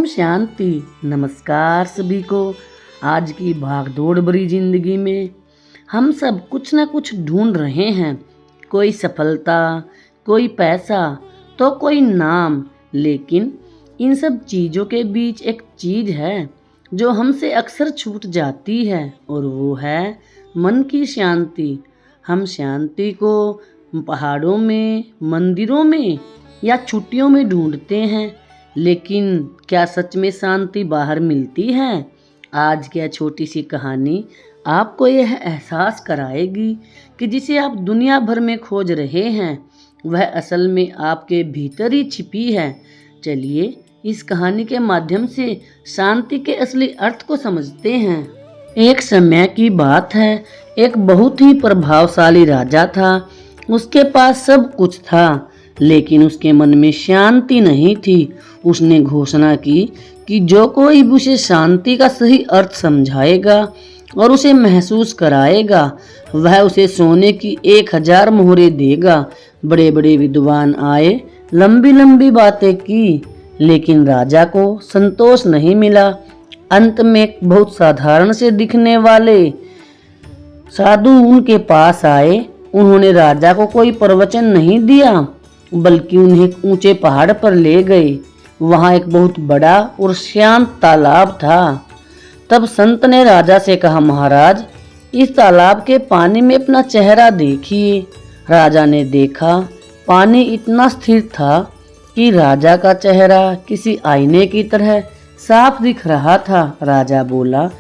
ओम शांति। नमस्कार सभी को। आज की भागदौड़ भरी जिंदगी में हम सब कुछ न कुछ ढूंढ रहे हैं। कोई सफलता, कोई पैसा, तो कोई नाम। लेकिन इन सब चीज़ों के बीच एक चीज़ है जो हमसे अक्सर छूट जाती है, और वो है मन की शांति। हम शांति को पहाड़ों में, मंदिरों में या छुट्टियों में ढूंढते हैं, लेकिन क्या सच में शांति बाहर मिलती है? आज की छोटी सी कहानी आपको यह एहसास कराएगी कि जिसे आप दुनिया भर में खोज रहे हैं वह असल में आपके भीतर ही छिपी है। चलिए इस कहानी के माध्यम से शांति के असली अर्थ को समझते हैं। एक समय की बात है, एक बहुत ही प्रभावशाली राजा था। उसके पास सब कुछ था, लेकिन उसके मन में शांति नहीं थी। उसने घोषणा की कि जो कोई उसे शांति का सही अर्थ समझाएगा और उसे महसूस कराएगा, वह उसे सोने की 1000 मोहरें देगा। बड़े बड़े विद्वान आए, लंबी लंबी बातें की, लेकिन राजा को संतोष नहीं मिला। अंत में एक बहुत साधारण से दिखने वाले साधु उनके पास आए। उन्होंने राजा को कोई प्रवचन नहीं दिया, बल्कि उन्हें ऊंचे पहाड़ पर ले गए। वहां एक बहुत बड़ा और शांत तालाब था। तब संत ने राजा से कहा, महाराज, इस तालाब के पानी में अपना चेहरा देखिए। राजा ने देखा, पानी इतना स्थिर था कि राजा का चेहरा किसी आईने की तरह साफ दिख रहा था। राजा बोला,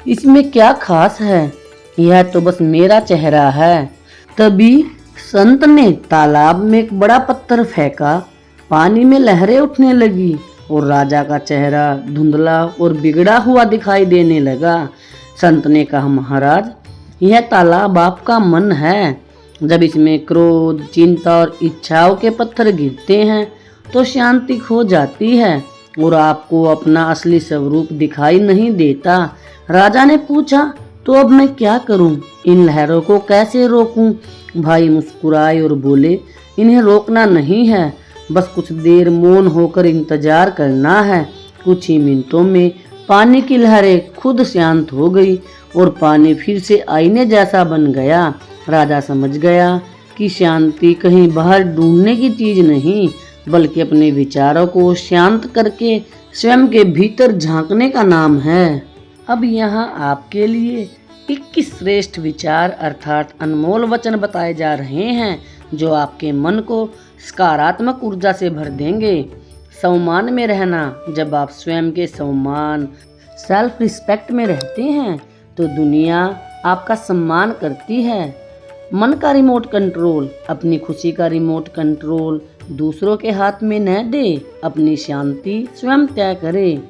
इसमें क्या खास है? यह तो बस मेरा चेहरा है। तभी संत ने तालाब में एक बड़ा पत्थर फेंका। पानी में लहरें उठने लगी और राजा का चेहरा धुंधला और बिगड़ा हुआ दिखाई देने लगा। संत ने कहा, महाराज, यह तालाब आपका मन है। जब इसमें क्रोध, चिंता और इच्छाओं के पत्थर गिरते हैं तो शांति खो जाती है और आपको अपना असली स्वरूप दिखाई नहीं देता। राजा ने पूछा, तो अब मैं क्या करूं? इन लहरों को कैसे रोकूं? भाई मुस्कुराए और बोले, इन्हें रोकना नहीं है, बस कुछ देर मौन होकर इंतजार करना है। कुछ ही मिनटों में पानी की लहरें खुद शांत हो गई और पानी फिर से आईने जैसा बन गया। राजा समझ गया कि शांति कहीं बाहर ढूंढने की चीज नहीं, बल्कि अपने विचारों को शांत करके स्वयं के भीतर झांकने का नाम है। अब यहाँ आपके लिए 21 श्रेष्ठ विचार अर्थात अनमोल वचन बताए जा रहे हैं जो आपके मन को सकारात्मक ऊर्जा से भर देंगे। सम्मान में रहना। जब आप स्वयं के सम्मान, सेल्फ रिस्पेक्ट में रहते हैं तो दुनिया आपका सम्मान करती है। मन का रिमोट कंट्रोल। अपनी खुशी का रिमोट कंट्रोल दूसरों के हाथ में न दे, अपनी शांति स्वयं तय करे।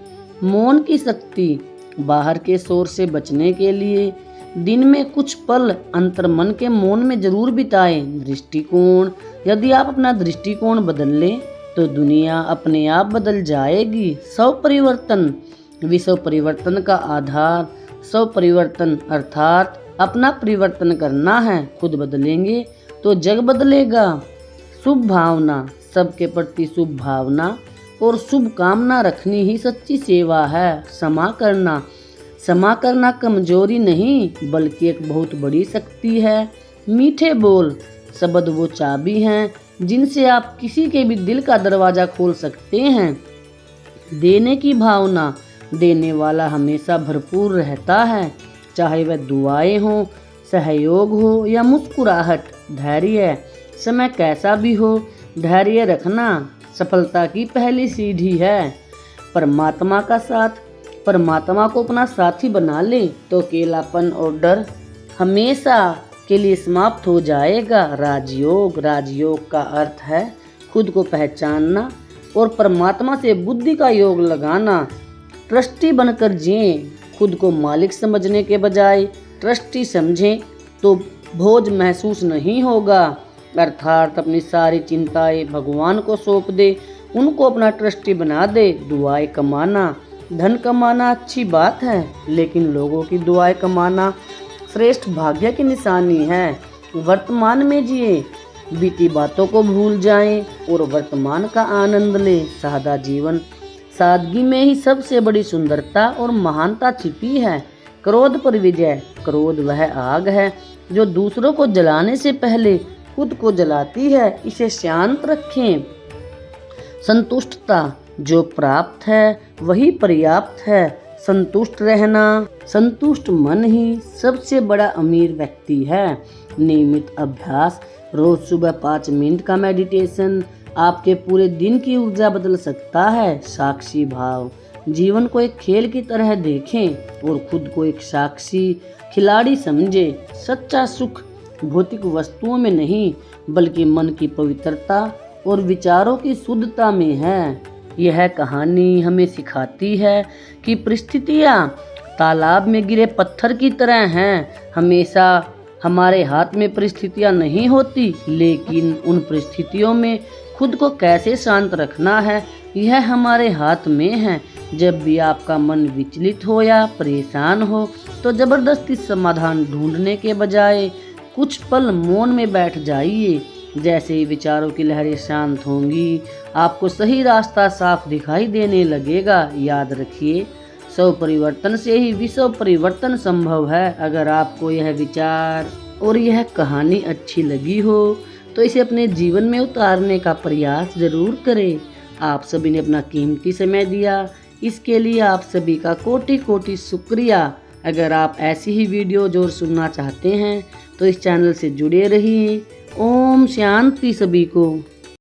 मौन की शक्ति। बाहर के शोर से बचने के लिए दिन में कुछ पल अंतर्मन के मौन में जरूर बिताएं। दृष्टिकोण। यदि आप अपना दृष्टिकोण बदल लें तो दुनिया अपने आप बदल जाएगी। स्व परिवर्तन। विश्व परिवर्तन का आधार स्व परिवर्तन अर्थात अपना परिवर्तन करना है। खुद बदलेंगे तो जग बदलेगा। शुभ भावना। सबके प्रति शुभ भावना और शुभ कामना रखनी ही सच्ची सेवा है। क्षमा करना कमजोरी नहीं, बल्कि एक बहुत बड़ी शक्ति है। मीठे बोल। शब्द वो चाबी हैं जिनसे आप किसी के भी दिल का दरवाजा खोल सकते हैं। देने की भावना। देने वाला हमेशा भरपूर रहता है, चाहे वह दुआएं हो, सहयोग हो या मुस्कुराहट। धैर्य। समय कैसा भी हो, धैर्य रखना सफलता की पहली सीढ़ी है। परमात्मा का साथ। परमात्मा को अपना साथी बना ले तो अकेलापन और डर हमेशा के लिए समाप्त हो जाएगा। राजयोग। राजयोग का अर्थ है खुद को पहचानना और परमात्मा से बुद्धि का योग लगाना। ट्रस्टी बनकर जिए। खुद को मालिक समझने के बजाय ट्रस्टी समझें तो बोझ महसूस नहीं होगा। अर्थात अपनी सारी चिंताएं भगवान को सौंप दे, उनको अपना ट्रस्टी बना दे। दुआएं कमाना। धन कमाना अच्छी बात है, लेकिन लोगों की दुआएं कमाना श्रेष्ठ भाग्य की निशानी है। वर्तमान में जिए। बीती बातों को भूल जाएं और वर्तमान का आनंद लें। सादा जीवन सादगी में ही सबसे बड़ी सुंदरता और महानता छिपी है। क्रोध पर विजय। क्रोध वह आग है जो दूसरों को जलाने से पहले खुद को जलाती है, इसे शांत रखें। संतुष्टता। जो प्राप्त है वही पर्याप्त है। संतुष्ट रहना। संतुष्ट मन ही सबसे बड़ा अमीर व्यक्ति है। नियमित अभ्यास। रोज सुबह 5 मिनट का मेडिटेशन आपके पूरे दिन की ऊर्जा बदल सकता है। साक्षी भाव। जीवन को एक खेल की तरह देखें और खुद को एक साक्षी खिलाड़ी समझें। सच्चा सुख भौतिक वस्तुओं में नहीं बल्कि मन की पवित्रता और विचारों की शुद्धता में है। यह कहानी हमें सिखाती है कि परिस्थितियाँ तालाब में गिरे पत्थर की तरह हैं। हमेशा हमारे हाथ में परिस्थितियाँ नहीं होती, लेकिन उन परिस्थितियों में खुद को कैसे शांत रखना है यह हमारे हाथ में है। जब भी आपका मन विचलित हो या परेशान हो तो जबरदस्ती समाधान ढूंढने के बजाय कुछ पल मौन में बैठ जाइए। जैसे ही विचारों की लहरें शांत होंगी आपको सही रास्ता साफ दिखाई देने लगेगा। याद रखिए, स्व परिवर्तन से ही विश्व परिवर्तन संभव है। अगर आपको यह विचार और यह कहानी अच्छी लगी हो तो इसे अपने जीवन में उतारने का प्रयास जरूर करें। आप सभी ने अपना कीमती समय दिया, इसके लिए आप सभी का कोटि कोटि शुक्रिया। अगर आप ऐसी ही वीडियो जो सुनना चाहते हैं तो इस चैनल से जुड़े रहिए। ओम शांति सभी को।